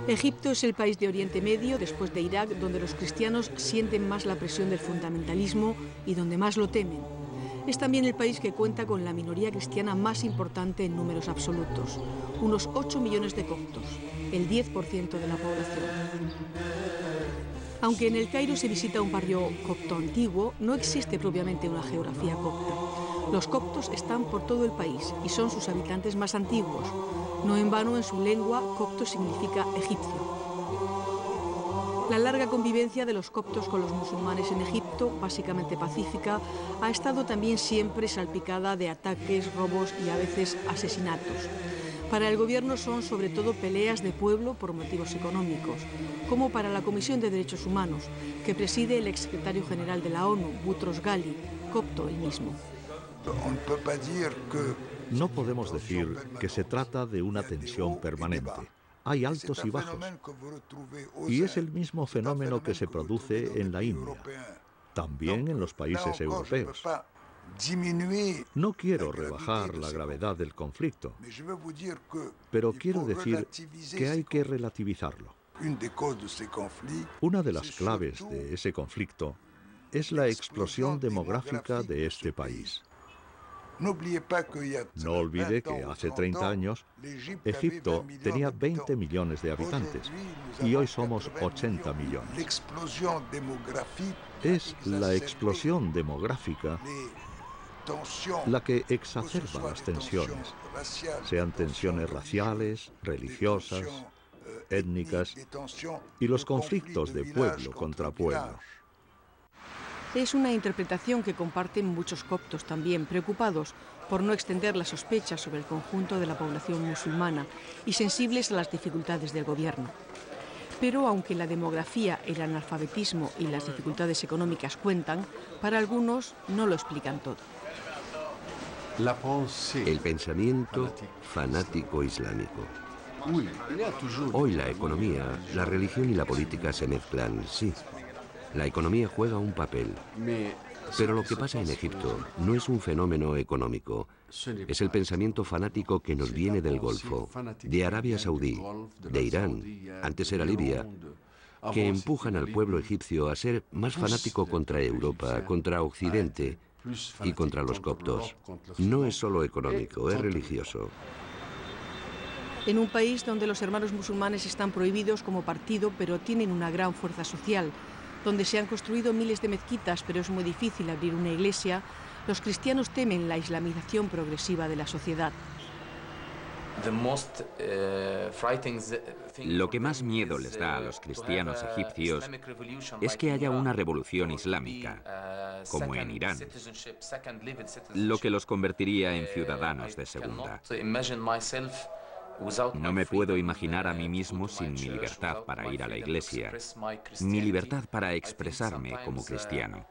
Egipto es el país de Oriente Medio, después de Irak, donde los cristianos sienten más la presión del fundamentalismo y donde más lo temen. Es también el país que cuenta con la minoría cristiana más importante en números absolutos, unos 8 millones de coptos, el 10% de la población. Aunque en El Cairo se visita un barrio copto antiguo, no existe propiamente una geografía copta. Los coptos están por todo el país y son sus habitantes más antiguos. No en vano, en su lengua, copto significa egipcio. La larga convivencia de los coptos con los musulmanes en Egipto, básicamente pacífica, ha estado también siempre salpicada de ataques, robos y a veces asesinatos. Para el gobierno son sobre todo peleas de pueblo por motivos económicos, como para la Comisión de Derechos Humanos, que preside el exsecretario general de la ONU, Boutros Ghali, copto el mismo. No podemos decir que se trata de una tensión permanente. Hay altos y bajos. Y es el mismo fenómeno que se produce en la India, también en los países europeos. No quiero rebajar la gravedad del conflicto, pero quiero decir que hay que relativizarlo. Una de las claves de ese conflicto es la explosión demográfica de este país. No olvide que hace 30 años Egipto tenía 20 millones de habitantes y hoy somos 80 millones. Es la explosión demográfica la que exacerba las tensiones, sean tensiones raciales, religiosas, étnicas y los conflictos de pueblo contra pueblo. Es una interpretación que comparten muchos coptos también, preocupados por no extender la sospecha sobre el conjunto de la población musulmana y sensibles a las dificultades del gobierno. Pero aunque la demografía, el analfabetismo y las dificultades económicas cuentan, para algunos no lo explican todo. El pensamiento fanático islámico. Hoy la economía, la religión y la política se mezclan, sí. La economía juega un papel, pero lo que pasa en Egipto no es un fenómeno económico, es el pensamiento fanático que nos viene del Golfo, de Arabia Saudí, de Irán, antes era Libia, que empujan al pueblo egipcio a ser más fanático contra Europa, contra Occidente y contra los coptos. No es solo económico, es religioso. En un país donde los hermanos musulmanes están prohibidos como partido, pero tienen una gran fuerza social, donde se han construido miles de mezquitas, pero es muy difícil abrir una iglesia, los cristianos temen la islamización progresiva de la sociedad. Lo que más miedo les da a los cristianos egipcios es que haya una revolución islámica, como en Irán, lo que los convertiría en ciudadanos de segunda. No me puedo imaginar a mí mismo sin mi libertad para ir a la iglesia, mi libertad para expresarme como cristiano.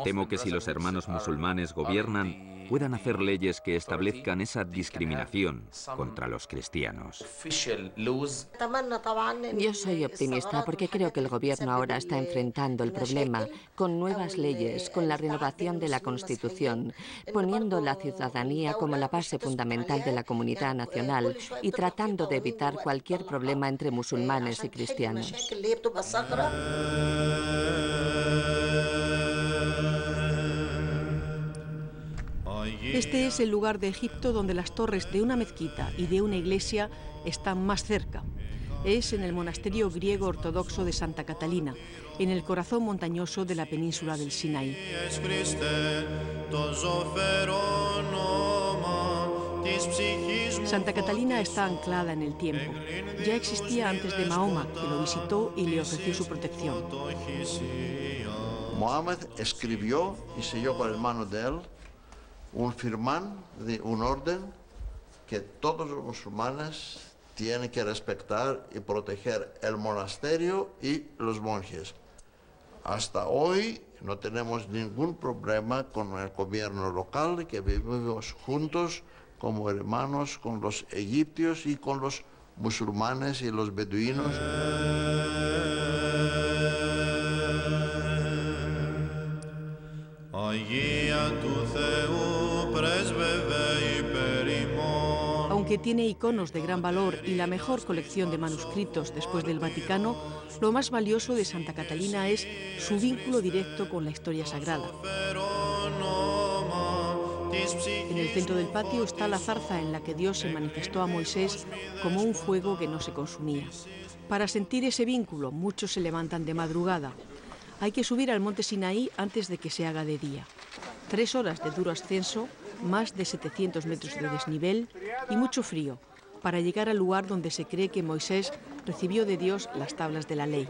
Temo que si los hermanos musulmanes gobiernan, puedan hacer leyes que establezcan esa discriminación contra los cristianos. Yo soy optimista porque creo que el gobierno ahora está enfrentando el problema con nuevas leyes, con la renovación de la Constitución, poniendo la ciudadanía como la base fundamental de la comunidad nacional y tratando de evitar cualquier problema entre musulmanes y cristianos. Este es el lugar de Egipto donde las torres de una mezquita y de una iglesia están más cerca. Es en el monasterio griego ortodoxo de Santa Catalina, en el corazón montañoso de la península del Sinaí. Santa Catalina está anclada en el tiempo. Ya existía antes de Mahoma, que lo visitó y le ofreció su protección. Mohammed escribió y selló con el mano de él un firmán de un orden que todos los musulmanes tienen que respetar y proteger el monasterio y los monjes. Hasta hoy no tenemos ningún problema con el gobierno local, que vivimos juntos como hermanos con los egipcios y con los musulmanes y los beduinos. Aunque Aunque tiene iconos de gran valor y la mejor colección de manuscritos después del Vaticano, lo más valioso de Santa Catalina es su vínculo directo con la historia sagrada. En el centro del patio está la zarza en la que Dios se manifestó a Moisés como un fuego que no se consumía. Para sentir ese vínculo, muchos se levantan de madrugada. Hay que subir al monte Sinaí antes de que se haga de día. 3 horas de duro ascenso, más de 700 metros de desnivel y mucho frío, para llegar al lugar donde se cree que Moisés recibió de Dios las tablas de la ley.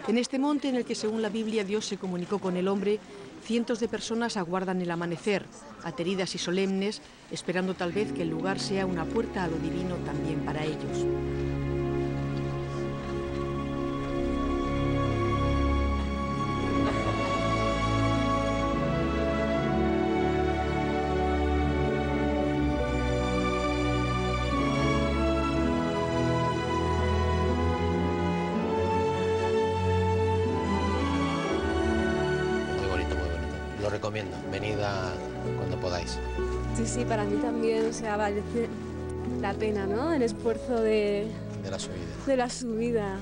En este monte en el que, según la Biblia, Dios se comunicó con el hombre, cientos de personas aguardan el amanecer, ateridas y solemnes, esperando tal vez que el lugar sea una puerta a lo divino también para ellos. Lo recomiendo, venid cuando podáis. Sí, sí, para mí también, o sea, vale la pena, ¿no? El esfuerzo de la subida. De la subida.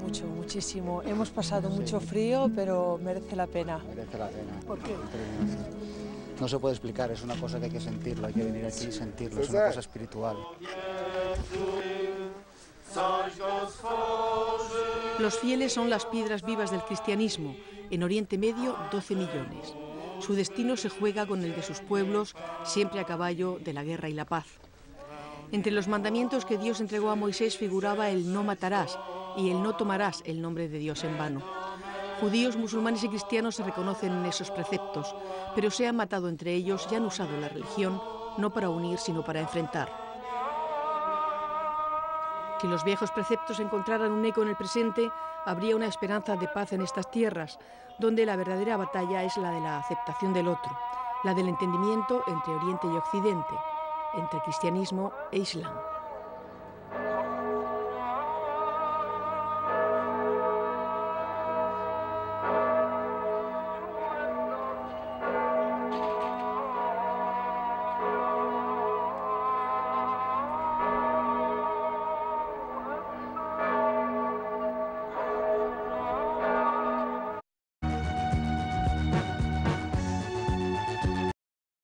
Mucho, muchísimo. Hemos pasado mucho frío, pero merece la pena. Merece la pena. ¿Por qué? No se puede explicar, es una cosa que hay que sentirlo, hay que venir aquí y sentirlo, es una cosa espiritual. Los fieles son las piedras vivas del cristianismo. En Oriente Medio, 12 millones. Su destino se juega con el de sus pueblos, siempre a caballo de la guerra y la paz. Entre los mandamientos que Dios entregó a Moisés figuraba el no matarás y el no tomarás el nombre de Dios en vano. Judíos, musulmanes y cristianos se reconocen en esos preceptos, pero se han matado entre ellos y han usado la religión no para unir, sino para enfrentar. Si los viejos preceptos encontraran un eco en el presente, habría una esperanza de paz en estas tierras, donde la verdadera batalla es la de la aceptación del otro, la del entendimiento entre Oriente y Occidente, entre cristianismo e Islam.